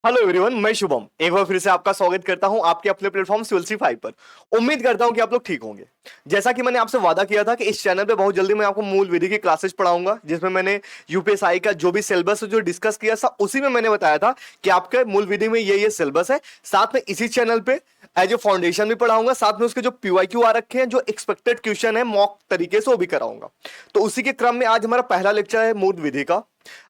Hello everyone, मैं शुभम एक बार फिर से आपका स्वागत करता हूं आपके अपने प्लेटफॉर्म सुलसी 5 पर। उम्मीद करता हूं कि आप लोग ठीक होंगे। जैसा कि मैंने आपसे वादा किया था कि इस चैनल पे बहुत जल्दी मैं आपको मूल विधि की क्लासेस पढ़ाऊंगा, जिसमें मैंने यूपीएसआई का जो भी सिलेबस जो डिस्कस किया था उसी में मैंने बताया था कि आपके मूल विधि में ये सिलेबस है। साथ में इसी चैनल पे एज ए फाउंडेशन भी पढ़ाऊंगा, साथ में उसके जो पीवाईक्यू आ रखे हैं, जो एक्सपेक्टेड क्वेश्चन है मॉक तरीके से वो भी कराऊंगा। तो उसी के क्रम में आज हमारा पहला लेक्चर है मूल विधि का।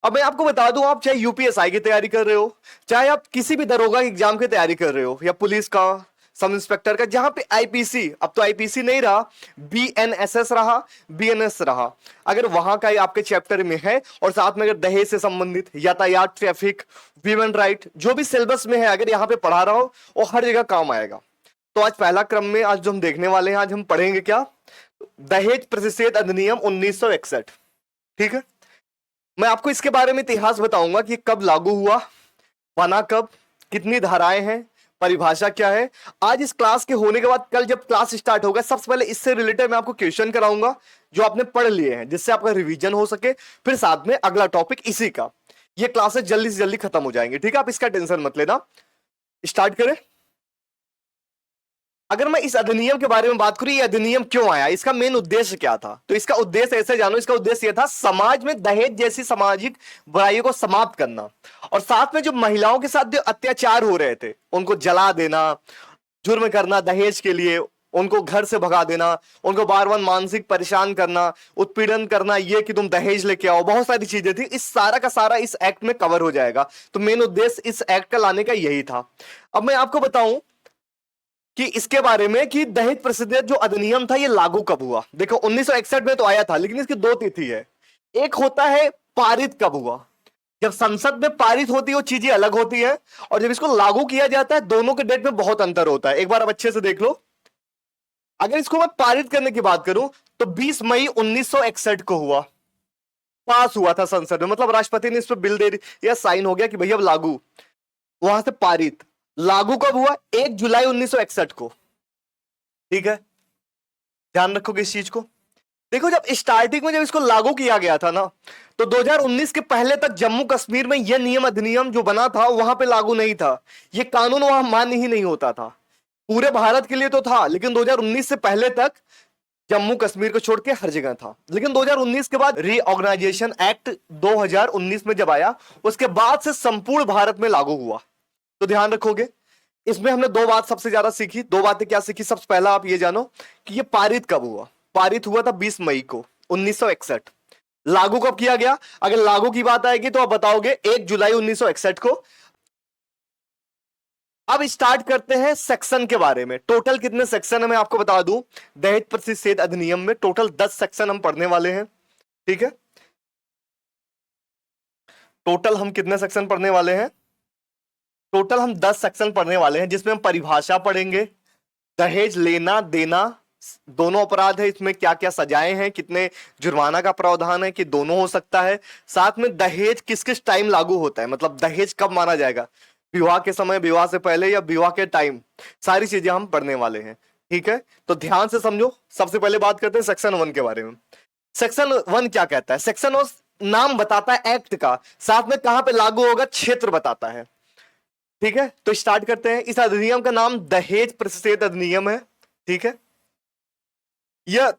अब मैं आपको बता दूं, आप चाहे यूपीएसआई की तैयारी कर रहे हो, चाहे आप किसी भी दरोगा एग्जाम की तैयारी कर रहे हो, या पुलिस का, सब इंस्पेक्टर का, जहां पे आईपीसी, अब तो आईपीसी नहीं रहा, बीएनएसएस रहा, बीएनएस रहा, अगर वहां का आपके चैप्टर में है, और साथ में अगर दहेज से संबंधित, यातायात, ट्रैफिक, ह्यूमन राइट, जो भी सिलेबस में है, अगर यहां पे पढ़ा रहा हो, वो हर जगह काम आएगा। तो आज पहला क्रम में आज जो हम देखने वाले हैं, आज हम पढ़ेंगे क्या? दहेज प्रतिषेध अधिनियम 1961। ठीक है, मैं आपको इसके बारे में इतिहास बताऊंगा कि कब लागू हुआ, बना कब, कितनी धाराएं हैं, परिभाषा क्या है। आज इस क्लास के होने के बाद कल जब क्लास स्टार्ट होगा, सबसे पहले इससे रिलेटेड मैं आपको क्वेश्चन कराऊंगा जो आपने पढ़ लिए हैं, जिससे आपका रिवीजन हो सके। फिर साथ में अगला टॉपिक इसी का। ये क्लासेस जल्दी से जल्दी खत्म हो जाएंगे, ठीक है? आप इसका टेंशन मत लेना। स्टार्ट करें। अगर मैं इस अधिनियम के बारे में बात करूं, ये अधिनियम क्यों आया, इसका मेन उद्देश्य क्या था, तो इसका उद्देश्य ऐसे जानो, इसका उद्देश्य यह था समाज में दहेज जैसी सामाजिक बुराइयों को समाप्त करना, और साथ में जो महिलाओं के साथ जो अत्याचार हो रहे थे उनको जला देना, जुर्म करना दहेज के लिए, उनको घर से भगा देना, उनको बार बार मानसिक परेशान करना, उत्पीड़न करना, ये कि तुम दहेज लेके आओ, बहुत सारी चीजें थी। इस सारा का सारा इस एक्ट में कवर हो जाएगा। तो मेन उद्देश्य इस एक्ट का लाने का यही था। अब मैं आपको बताऊं कि इसके बारे में कि दहेज प्रतिषेध जो अधिनियम था ये लागू कब हुआ। देखो 1961 में तो आया था, लेकिन इसकी दो तिथि है। एक होता है पारित कब हुआ, जब संसद में पारित होती है वो चीजें अलग होती है, और जब इसको लागू किया जाता है, दोनों के डेट में बहुत अंतर होता है। एक बार आप अच्छे से देख लो। अगर इसको मैं पारित करने की बात करूं तो 20 मई 1961 को हुआ, पास हुआ था संसद में, मतलब राष्ट्रपति ने इस पर बिल दे या साइन हो गया कि भैया अब लागू। वहां से पारित, लागू कब हुआ? 1 जुलाई 1961 को। ठीक है, ध्यान रखोगे इस चीज को। देखो, जब स्टार्टिंग में जब इसको लागू किया गया था ना, तो 2019 के पहले तक जम्मू कश्मीर में यह नियम अधिनियम जो बना था वहां पे लागू नहीं था। यह कानून वहां मान्य ही नहीं होता था। पूरे भारत के लिए तो था, लेकिन 2019 से पहले तक जम्मू कश्मीर को छोड़ के हर जगह था। लेकिन 2019 के बाद रीऑर्गेनाइजेशन एक्ट 2019 में जब आया, उसके बाद से संपूर्ण भारत में लागू हुआ। तो ध्यान रखोगे, इसमें हमने दो बात सबसे ज्यादा सीखी। दो बातें क्या सीखी? सबसे पहला आप ये जानो कि ये पारित कब हुआ। पारित हुआ था 20 मई को 1961। लागू कब किया गया? अगर लागू की बात आएगी तो आप बताओगे 1 जुलाई 1961 को। अब स्टार्ट करते हैं सेक्शन के बारे में। टोटल कितने सेक्शन है मैं आपको बता दूं, दहेज प्रतिषेध अधिनियम में टोटल 10 सेक्शन हम पढ़ने वाले हैं। ठीक है, टोटल हम कितने सेक्शन पढ़ने वाले हैं? टोटल हम 10 सेक्शन पढ़ने वाले हैं, जिसमें हम परिभाषा पढ़ेंगे, दहेज लेना देना दोनों अपराध है, इसमें क्या क्या सजाएं हैं, कितने जुर्माना का प्रावधान है कि दोनों हो सकता है, साथ में दहेज किस किस टाइम लागू होता है, मतलब दहेज कब माना जाएगा, विवाह के समय, विवाह से पहले, या विवाह के टाइम, सारी चीजें हम पढ़ने वाले हैं। ठीक है, तो ध्यान से समझो। सबसे पहले बात करते हैं सेक्शन 1 के बारे में। सेक्शन 1 क्या कहता है? सेक्शन 1 नाम बताता है एक्ट का, साथ में कहां पे लागू होगा क्षेत्र बताता है। ठीक है, तो स्टार्ट करते हैं। इस अधिनियम का नाम दहेज प्रतिषेध अधिनियम है। ठीक है, यह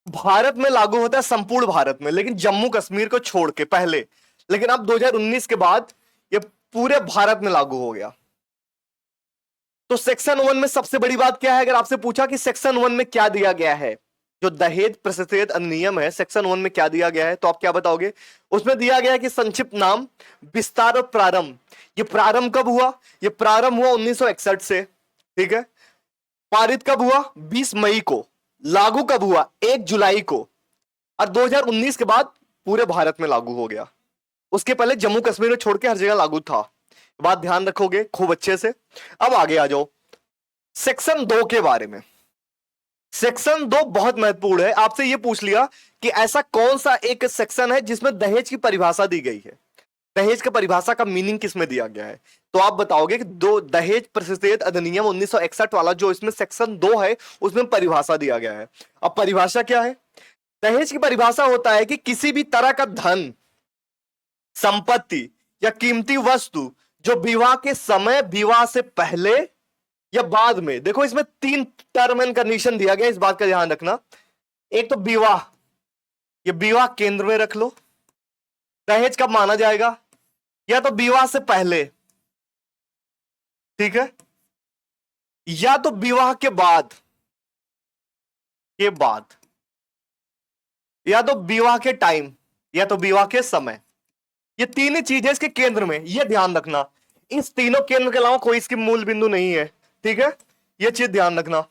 भारत में लागू होता है, संपूर्ण भारत में, लेकिन जम्मू कश्मीर को छोड़ के पहले। लेकिन अब 2019 के बाद यह पूरे भारत में लागू हो गया। तो सेक्शन 1 में सबसे बड़ी बात क्या है? अगर आपसे पूछा कि सेक्शन 1 में क्या दिया गया है, जो दहेज प्रतिषेध अधिनियम है, सेक्शन 1 में क्या दिया गया है, तो आप क्या बताओगे? उसमें दिया गया है कि संक्षिप्त नाम, विस्तार और प्रारंभ। ये प्रारंभ कब हुआ? ये प्रारंभ हुआ 1961 से। ठीक है, पारित कब हुआ? 20 मई को। लागू कब हुआ? 1 जुलाई को। और 2019 के बाद पूरे भारत में लागू हो गया। उसके पहले जम्मू कश्मीर में छोड़ के हर जगह लागू था। बात ध्यान रखोगे खूब अच्छे से। अब आगे आ जाओ सेक्शन 2 के बारे में। सेक्शन 2 बहुत महत्वपूर्ण है। आपसे यह पूछ लिया कि ऐसा कौन सा एक सेक्शन है जिसमें दहेज की परिभाषा दी गई है, दहेज की परिभाषा का मीनिंग किसमें दिया गया है, तो आप बताओगे कि दो दहेज प्रतिषेध अधिनियम 1961 वाला जो इसमें सेक्शन 2 है, उसमें परिभाषा दिया गया है। अब परिभाषा क्या है? दहेज की परिभाषा होता है कि किसी भी तरह का धन संपत्ति या कीमती वस्तु जो विवाह के समय, विवाह से पहले या बाद में, देखो इसमें 3 टर्म एंड कंडीशन दिया गया, इस बात का ध्यान रखना। एक तो विवाह, ये विवाह केंद्र में रख लो, दहेज कब माना जाएगा, या तो विवाह से पहले, ठीक है, या तो विवाह के बाद, या तो विवाह के टाइम, या तो विवाह के समय। ये तीन ही चीजें इसके केंद्र में, ये ध्यान रखना। इस तीनों केंद्र के अलावा कोई इसकी मूल बिंदु नहीं है, ठीक है, ये चीज ध्यान रखना।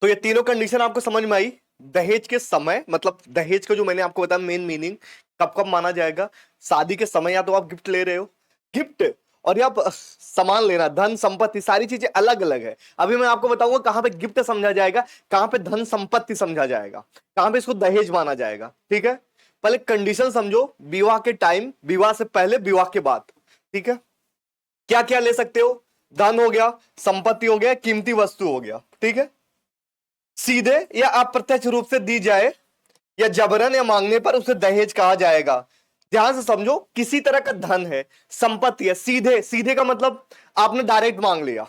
तो ये तीनों कंडीशन आपको समझ में आई। दहेज के समय, मतलब दहेज का जो मैंने आपको बताया मेन मीनिंग, कब कब माना जाएगा, शादी के समय, या तो आप गिफ्ट ले रहे हो, गिफ्ट, और या सामान लेना, धन संपत्ति, सारी चीजें अलग अलग है। अभी मैं आपको बताऊंगा कहां पे गिफ्ट समझा जाएगा, कहां पे धन संपत्ति समझा जाएगा, कहां पे इसको दहेज माना जाएगा, ठीक है। पहले कंडीशन समझो, विवाह के टाइम, विवाह से पहले, विवाह के बाद, ठीक है। क्या क्या ले सकते हो, धन हो गया, संपत्ति हो गया, कीमती वस्तु हो गया, ठीक है। सीधे या अप्रत्यक्ष रूप से दी जाए या जबरन या मांगने पर उसे दहेज कहा जाएगा। ध्यान से समझो, किसी तरह का धन है, संपत्ति है, सीधे, सीधे का मतलब आपने डायरेक्ट मांग लिया।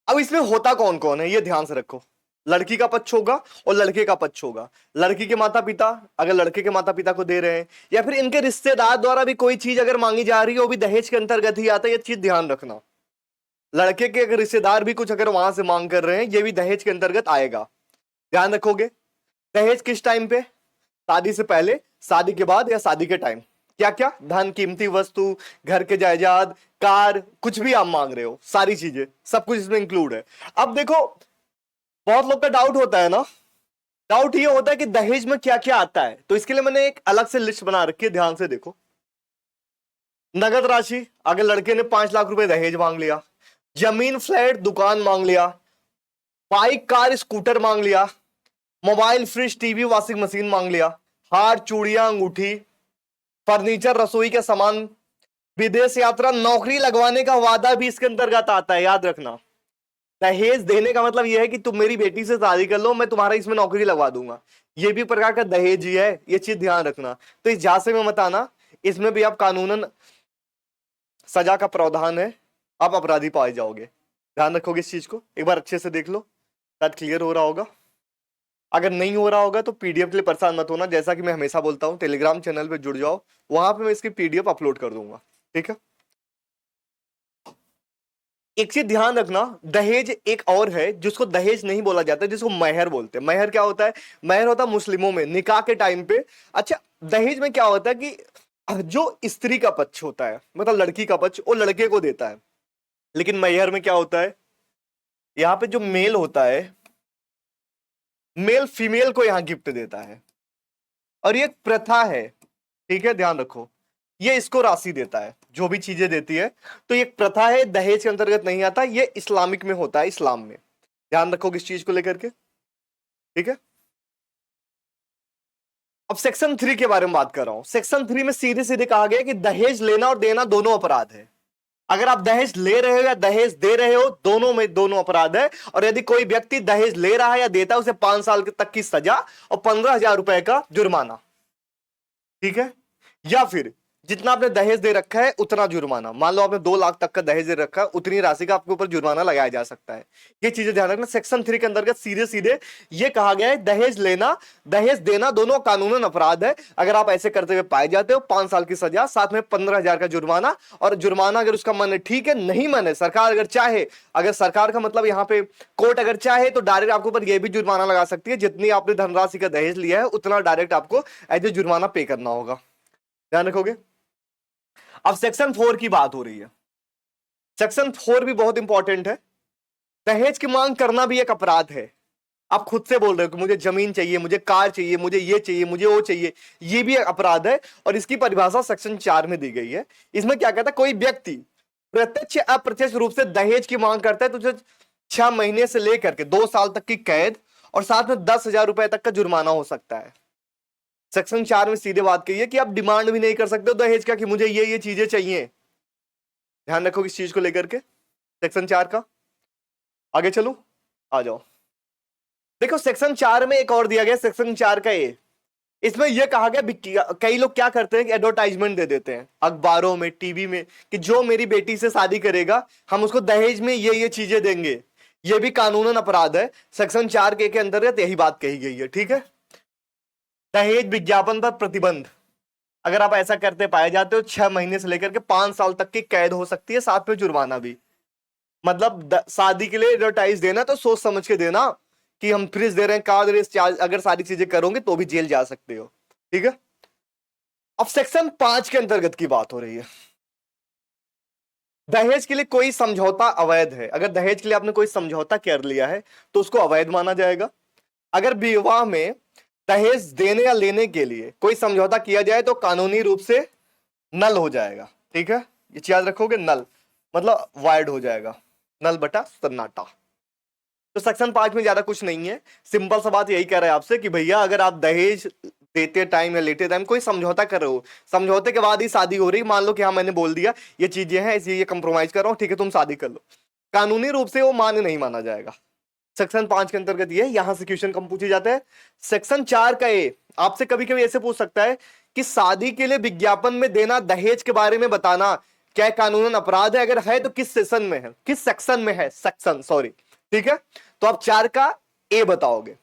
अब इसमें होता कौन कौन है, ये ध्यान से रखो। लड़की का पक्ष होगा और लड़के का पक्ष होगा। लड़की के माता पिता अगर लड़के के माता पिता को दे रहे हैं, या फिर इनके रिश्तेदार द्वारा भी कोई चीज अगर मांगी जा रही है, वो भी दहेज के अंतर्गत ही आता है, ये चीज ध्यान रखना। लड़के के अगर रिश्तेदार भी कुछ अगर वहां से मांग कर रहे हैं, ये भी दहेज के अंतर्गत आएगा। ध्यान रखोगे। दहेज किस टाइम पे, शादी से पहले, शादी के बाद, या शादी के टाइम। क्या क्या, धन, कीमती वस्तु, घर के जायदाद, कार, कुछ भी आप मांग रहे हो, सारी चीजें, सब कुछ इसमें इंक्लूड है। अब देखो, बहुत लोग का डाउट होता है ना, डाउट ये होता है कि दहेज में क्या क्या आता है। तो इसके लिए मैंने एक अलग से लिस्ट बना रखी है, ध्यान से देखो। नगद राशि, अगर लड़के ने 5 लाख रुपए दहेज मांग लिया, जमीन, फ्लैट, दुकान मांग लिया, बाइक, कार, स्कूटर मांग लिया, mobile, fridge, TV, washing machine मांग लिया, हार, चूड़ियां, अंगूठी, फर्नीचर, रसोई के सामान, विदेश यात्रा, नौकरी लगवाने का वादा भी इसके अंतर्गत आता है। याद रखना, दहेज देने का मतलब यह है कि तुम मेरी बेटी से शादी कर लो, मैं तुम्हारा इसमें नौकरी लगवा दूंगा, ये भी प्रकार का दहेज ही है, ये चीज ध्यान रखना। तो इस झांसे में मत आना, इसमें भी आप कानूनन सजा का प्रावधान है, आप अपराधी पाए जाओगे। ध्यान रखोगे इस चीज को, एक बार अच्छे से देख लो, शायद क्लियर हो रहा होगा। अगर नहीं हो रहा होगा तो पीडीएफ के लिए परेशान मत होना, जैसा कि मैं हमेशा बोलता हूं, टेलीग्राम चैनल पे जुड़ जाओ, वहां पे मैं इसकी पीडीएफ अपलोड कर दूंगा, ठीक है। एक चीज ध्यान रखना, दहेज एक और है जिसको दहेज नहीं बोला जाता, जिसको महर बोलते हैं। महर क्या होता है, महर होता है मुस्लिमों में निकाह के टाइम पे। अच्छा, दहेज में क्या होता है कि जो स्त्री का पक्ष होता है, मतलब लड़की का पक्ष, वो लड़के को देता है। लेकिन महर में क्या होता है, यहां पे जो मेल होता है, मेल फीमेल को यहां गिफ्ट देता है, और ये एक प्रथा है, ठीक है, ध्यान रखो। ये इसको राशि देता है, जो भी चीजें देती है, तो ये एक प्रथा है, दहेज के अंतर्गत नहीं आता, ये इस्लामिक में होता है, इस्लाम में। ध्यान रखो इस चीज को लेकर के, ठीक है। अब सेक्शन 3 के बारे में बात कर रहा हूं। सेक्शन 3 में सीधे सीधे कहा गया कि दहेज लेना और देना दोनों अपराध है। अगर आप दहेज ले रहे हो या दहेज दे रहे हो, दोनों में दोनों अपराध है। और यदि कोई व्यक्ति दहेज ले रहा है या देता है, उसे 5 साल तक की सजा और 15,000 रुपए का जुर्माना, ठीक है। या फिर जितना आपने दहेज दे रखा है उतना जुर्माना, मान लो आपने 2 लाख तक का दहेज दे रखा है, उतनी राशि का आपके ऊपर जुर्माना लगाया जा सकता है। ये चीजें ध्यान रखना। सेक्शन 3 के अंतर्गत सीधे सीधे ये कहा गया है, दहेज लेना, दहेज देना दोनों कानूनन अपराध है। अगर आप ऐसे करते हुए पाए जाते हो, 5 साल की सजा, साथ में 15,000 का जुर्माना। और जुर्माना अगर उसका मन है, ठीक है, नहीं मन है, सरकार अगर चाहे, अगर सरकार का मतलब यहाँ पे कोर्ट अगर चाहे, तो डायरेक्ट आपके ऊपर यह भी जुर्माना लगा सकती है, जितनी आपने धनराशि का दहेज लिया है उतना डायरेक्ट आपको एज ए जुर्माना पे करना होगा। ध्यान रखोगे। अब सेक्शन 4 की बात हो रही है। सेक्शन 4 भी बहुत इंपॉर्टेंट है। दहेज की मांग करना भी एक अपराध है। आप खुद से बोल रहे हो कि मुझे जमीन चाहिए, मुझे कार चाहिए, मुझे ये चाहिए, मुझे वो चाहिए, ये भी एक अपराध है। और इसकी परिभाषा सेक्शन 4 में दी गई है। इसमें क्या कहता है, कोई व्यक्ति प्रत्यक्ष या अप्रत्यक्ष रूप से दहेज की मांग करता है तो उसे 6 महीने से लेकर के 2 साल तक की कैद और साथ में 10,000 रुपए तक का जुर्माना हो सकता है। सेक्शन 4 में सीधे बात कही है कि आप डिमांड भी नहीं कर सकते हो दहेज का कि मुझे ये चीजें चाहिए। ध्यान रखो इस चीज को लेकर के, सेक्शन 4 का। आगे चलो, आ जाओ। देखो सेक्शन 4 में एक और दिया गया, सेक्शन 4 का ए। इसमें यह कहा गया, कई लोग क्या करते हैं कि एडवर्टाइजमेंट दे देते हैं अखबारों में, टीवी में, कि जो मेरी बेटी से शादी करेगा हम उसको दहेज में ये चीजें देंगे। ये भी कानूनन अपराध है। सेक्शन 4 के अंतर्गत यही बात कही गई है। ठीक है। दहेज विज्ञापन पर प्रतिबंध, अगर आप ऐसा करते पाए जाते हो 6 महीने से लेकर के 5 साल तक की कैद हो सकती है, साथ में जुर्माना भी। मतलब शादी के लिए एडवर्टाइज देना तो सोच समझ के देना, कि हम फ्रिज दे रहे हैं, कार दे रहे हैं, अगर सारी चीजें करोगे तो भी जेल जा सकते हो। ठीक है। अब सेक्शन 5 के अंतर्गत की बात हो रही है। दहेज के लिए कोई समझौता अवैध है। अगर दहेज के लिए आपने कोई समझौता कर लिया है तो उसको अवैध माना जाएगा। अगर विवाह में दहेज देने या लेने के लिए कोई समझौता किया जाए तो कानूनी रूप से नल हो जाएगा। ठीक है, ये याद रखोगे, नल मतलब वाइड हो जाएगा, नल बटा सन्नाटा। तो सेक्शन 5 में ज्यादा कुछ नहीं है, सिंपल सा बात यही कह रहा है आपसे कि भैया अगर आप दहेज देते टाइम या लेते टाइम कोई समझौता कर रहे हो, समझौते के बाद ही शादी हो रही, मान लो कि हाँ मैंने बोल दिया ये चीजें हैं इसलिए ये कंप्रोमाइज कर रहा हूं, ठीक है तुम शादी कर लो, कानूनी रूप से वो मान्य नहीं माना जाएगा। सेक्शन 5 के अंतर्गत ये, यहां से क्वेश्चन कम पूछे जाते हैं। सेक्शन 4 का ए आपसे कभी कभी ऐसे पूछ सकता है कि शादी के लिए विज्ञापन में देना दहेज के बारे में बताना क्या कानूनन अपराध है, अगर है तो किस सेशन में है, किस सेक्शन में है, सेक्शन सॉरी। ठीक है, तो आप 4 का ए बताओगे,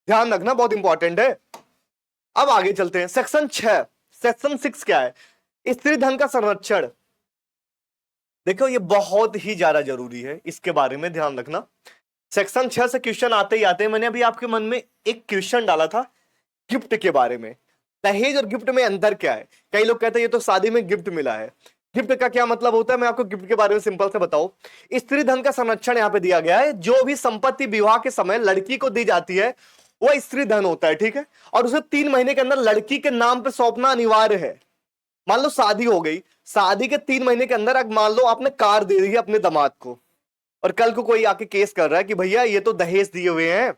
ध्यान रखना बहुत इंपॉर्टेंट है। अब आगे चलते हैं, सेक्शन 6। सेक्शन 6 क्या है? स्त्री धन का संरक्षण। देखो ये बहुत ही ज्यादा जरूरी है, इसके बारे में ध्यान रखना। सेक्शन 6 से क्वेश्चन आते ही आते हैं। मैंने अभी आपके मन में एक क्वेश्चन डाला था गिफ्ट के बारे में, दहेज और गिफ्ट में अंतर क्या है। कई लोग कहते हैं ये तो शादी में गिफ्ट मिला है, गिफ्ट का क्या मतलब होता है, मैं आपको गिफ्ट के बारे में सिंपल से बताऊं। स्त्री धन का संरक्षण यहां पे दिया गया है, जो भी संपत्ति विवाह के समय लड़की को दी जाती है वह स्त्री धन होता है। ठीक है, और उसे 3 महीने के अंदर लड़की के नाम पे सौंपना अनिवार्य है। मान लो शादी हो गई, शादी के 3 महीने के अंदर मान लो आपने कार दे दी है अपने दामाद को, और कल को कोई आके केस कर रहा है कि भैया ये तो दहेज दिए हुए हैं,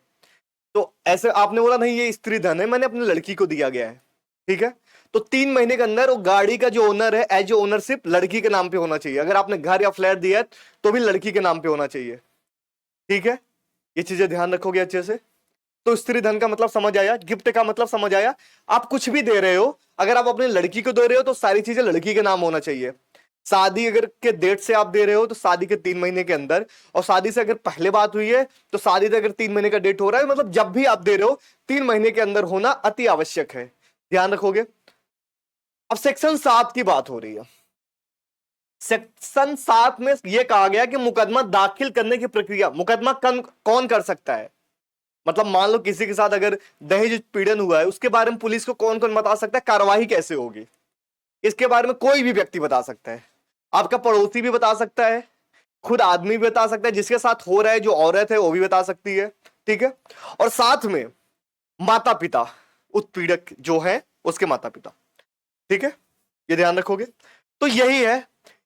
तो ऐसे आपने बोला नहीं ये स्त्री धन है, मैंने अपनी लड़की को दिया गया है। ठीक है, तो 3 महीने के अंदर वो गाड़ी का जो ओनर है, एज ओनरशिप लड़की के नाम पे होना चाहिए। अगर आपने घर या फ्लैट दिया है तो भी लड़की के नाम पे होना चाहिए। ठीक है, ये चीजें ध्यान रखोगे अच्छे से। तो स्त्री धन का मतलब समझ आया, गिफ्ट का मतलब समझ आया। आप कुछ भी दे रहे हो, अगर आप अपनी लड़की को दे रहे हो तो सारी चीजें लड़की के नाम होना चाहिए। शादी अगर के डेट से आप दे रहे हो तो शादी के 3 महीने के अंदर, और शादी से अगर पहले बात हुई है तो शादी से अगर 3 महीने का डेट हो रहा है, मतलब जब भी आप दे रहे हो 3 महीने के अंदर होना अति आवश्यक है, ध्यान रखोगे। अब सेक्शन 7 की बात हो रही है। सेक्शन 7 में यह कहा गया कि मुकदमा दाखिल करने की प्रक्रिया, मुकदमा कौन कर सकता है। मतलब मान लो किसी के साथ अगर दहेज उत्पीड़न हुआ है, उसके बारे में पुलिस को कौन कौन बता सकता है, कार्रवाई कैसे होगी, इसके बारे में कोई भी व्यक्ति बता सकता है। आपका पड़ोसी भी बता सकता है, खुद आदमी भी बता सकता है, जिसके साथ हो रहा है जो औरत है वो भी बता सकती है। ठीक है, और साथ में माता पिता, उत्पीड़क जो है उसके माता पिता। ठीक है, ये ध्यान रखोगे। तो यही है,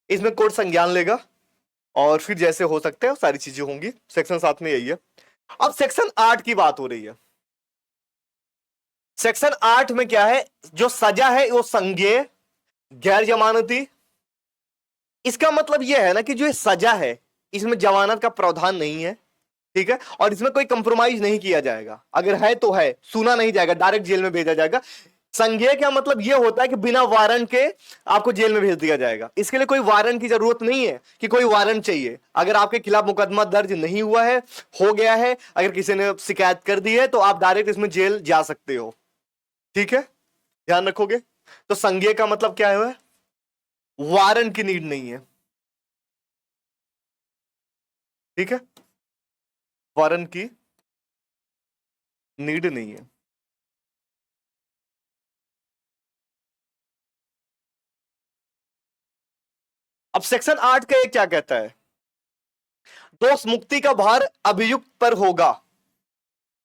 इसमें कोर्ट संज्ञान लेगा और फिर जैसे हो सकते हैं सारी चीजें होंगी। सेक्शन 7 में यही है। अब सेक्शन 8 की बात हो रही है। सेक्शन 8 में क्या है, जो सजा है वो संज्ञेय, गैर जमानती। इसका मतलब यह है ना कि जो ये सजा है इसमें जमानत का प्रावधान नहीं है। ठीक है, और इसमें कोई कंप्रोमाइज नहीं किया जाएगा, अगर है तो है, सुना नहीं जाएगा, डायरेक्ट जेल में भेजा जाएगा। संज्ञेय क्या मतलब यह होता है कि बिना वारंट के आपको जेल में भेज दिया जाएगा। इसके लिए कोई वारंट की जरूरत नहीं है कि कोई वारंट चाहिए। अगर आपके खिलाफ मुकदमा दर्ज नहीं हुआ है, हो गया है, अगर किसी ने शिकायत कर दी है तो आप डायरेक्ट इसमें जेल जा सकते हो। ठीक है, ध्यान रखोगे। तो संज्ञेय का मतलब क्या है, वारंट की नीड नहीं है। ठीक है, वारंट की नीड नहीं है। अब सेक्शन 8 का एक क्या कहता है, दोष मुक्ति का भार अभियुक्त पर होगा।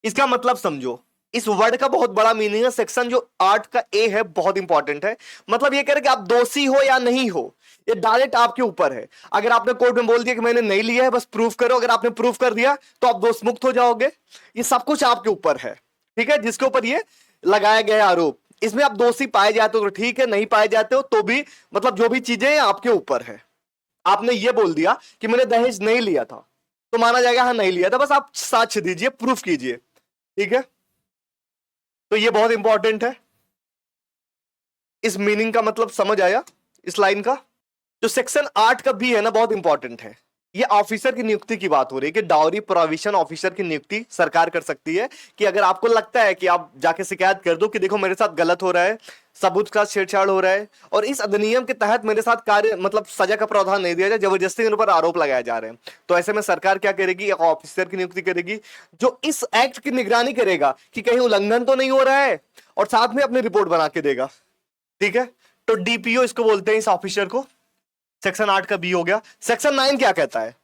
इसका मतलब समझो, इस वर्ड का बहुत बड़ा मीनिंग है। सेक्शन जो 8 का ए है बहुत इंपॉर्टेंट है। मतलब ये कह रहे कि आप दोषी हो या नहीं हो, ये डायरेक्ट आपके ऊपर है। अगर आपने कोर्ट में बोल दिया कि मैंने नहीं लिया है, बस प्रूफ करो, अगर आपने प्रूफ कर दिया तो आप दोष मुक्त हो जाओगे। ये सब कुछ आपके ऊपर है। ठीक है, जिसके ऊपर ये लगाया गया आरोप, इसमें आप दोषी पाए जाते हो तो ठीक है, नहीं पाए जाते हो तो भी, मतलब जो भी चीजें आपके ऊपर है। आपने ये बोल दिया कि मैंने दहेज नहीं लिया था तो माना जाएगा हाँ नहीं लिया था, बस आप साक्ष्य दीजिए, प्रूफ कीजिए। ठीक है, तो ये बहुत इंपॉर्टेंट है। इस मीनिंग का मतलब समझ आया इस लाइन का? जो सेक्शन 8 का बी है ना, बहुत इंपॉर्टेंट है। ये ऑफिसर की नियुक्ति की बात हो रही है कि डाउरी प्रोविजन ऑफिसर की नियुक्ति सरकार कर सकती है कि अगर आपको लगता है कि आप जाके शिकायत कर दो कि देखो मेरे साथ गलत हो रहा है, सबूत का छेड़छाड़ हो रहा है और इस अधिनियम के तहत मेरे साथ कार्य मतलब सजा का प्रावधान नहीं दिया जाए, जबरदस्ती मेरे ऊपर आरोप लगाए जा रहे हैं, तो ऐसे में सरकार क्या करेगी? एक ऑफिसर की नियुक्ति करेगी जो इस एक्ट की निगरानी करेगा कि कहीं उल्लंघन तो नहीं हो रहा है और साथ में अपनी रिपोर्ट बना के देगा। ठीक है, तो डीपीओ इसको बोलते हैं, इस ऑफिसर को। सेक्शन 8 का बी हो गया। सेक्शन 9 क्या कहता है?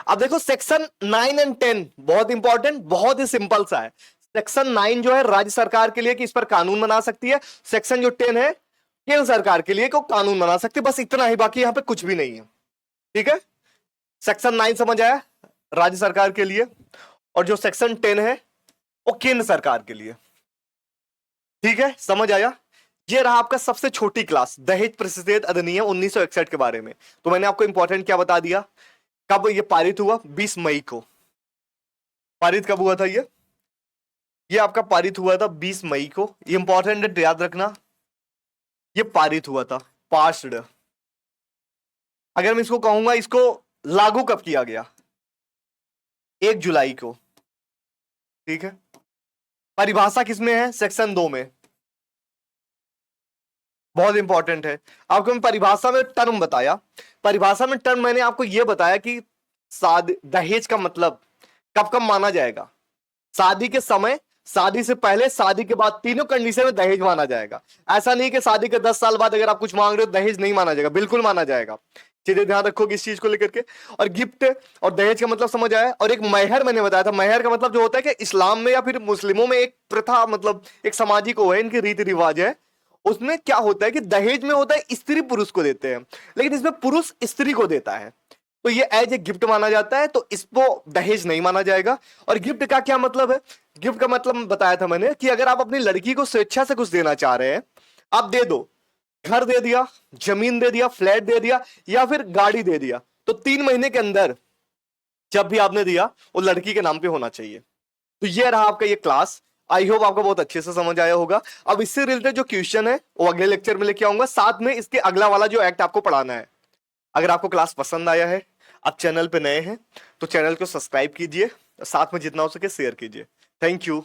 अब देखो सेक्शन 9 एंड 10 बहुत इंपॉर्टेंट, बहुत ही सिंपल सा है। सेक्शन 9 जो है राज्य सरकार के लिए कि इस पर कानून बना सकती है, सेक्शन जो 10 है केंद्र सरकार के लिए को कानून बना सकती है, बस इतना ही, बाकी यहां पे कुछ भी नहीं है। ठीक है, सेक्शन 9 समझ आया, राज्य सरकार के लिए, और जो सेक्शन 10 है वो केंद्र सरकार के लिए। ठीक है, समझ आया? ये रहा आपका सबसे छोटी क्लास, दहेज प्रतिषेध अधिनियम 1961 के बारे में। तो मैंने आपको इंपॉर्टेंट क्या बता दिया, कब ये पारित हुआ? 20 मई को। पारित कब हुआ था ये आपका पारित हुआ था 20 मई को। ये इंपॉर्टेंट डेट याद रखना, ये पारित हुआ था, पास्ड। अगर मैं इसको कहूंगा इसको लागू कब किया गया? 1 जुलाई को। ठीक है, परिभाषा किसमें है? सेक्शन 2 में। बहुत इंपॉर्टेंट है। आपको मैं परिभाषा में टर्म बताया, परिभाषा में टर्म मैंने आपको यह बताया कि दहेज का मतलब कब कब माना जाएगा? शादी के समय, शादी से पहले, शादी के बाद, तीनों कंडीशन में दहेज माना जाएगा। ऐसा नहीं कि शादी के 10 साल बाद अगर आप कुछ मांग रहे हो दहेज नहीं माना जाएगा, बिल्कुल माना जाएगा। चीजें ध्यान रखोगे इस चीज को लेकर के। और गिफ्ट और दहेज का मतलब समझ आया। और एक महर मैंने बताया था, महर का मतलब जो होता है कि इस्लाम में या फिर मुस्लिमों में एक प्रथा, मतलब एक सामाजिक वो है, इनके रीति रिवाज है। उसमें क्या होता है कि दहेज में होता है स्त्री पुरुष को देते हैं, लेकिन इसमें पुरुष स्त्री को देता है, तो ये एज ए गिफ्ट माना जाता है, तो इसको दहेज नहीं माना जाएगा। और गिफ्ट का क्या मतलब है? गिफ्ट का मतलब बताया था मैंने कि अगर आप अपनी लड़की को स्वेच्छा से कुछ देना चाह रहे हैं, आप दे दो, घर दे दिया, जमीन दे दिया, फ्लैट दे दिया या फिर गाड़ी दे दिया, तो 3 महीने के अंदर जब भी आपने दिया वो लड़की के नाम पे होना चाहिए। तो ये रहा आपका ये क्लास। आई होप आपको बहुत अच्छे से समझ आया होगा। अब इससे रिलेटेड जो क्वेश्चन है वो अगले लेक्चर में लेके आऊंगा, साथ में इसके अगला वाला जो एक्ट आपको पढ़ाना है। अगर आपको क्लास पसंद आया है, आप चैनल पे नए हैं तो चैनल को सब्सक्राइब कीजिए, साथ में जितना हो सके शेयर कीजिए। Thank you.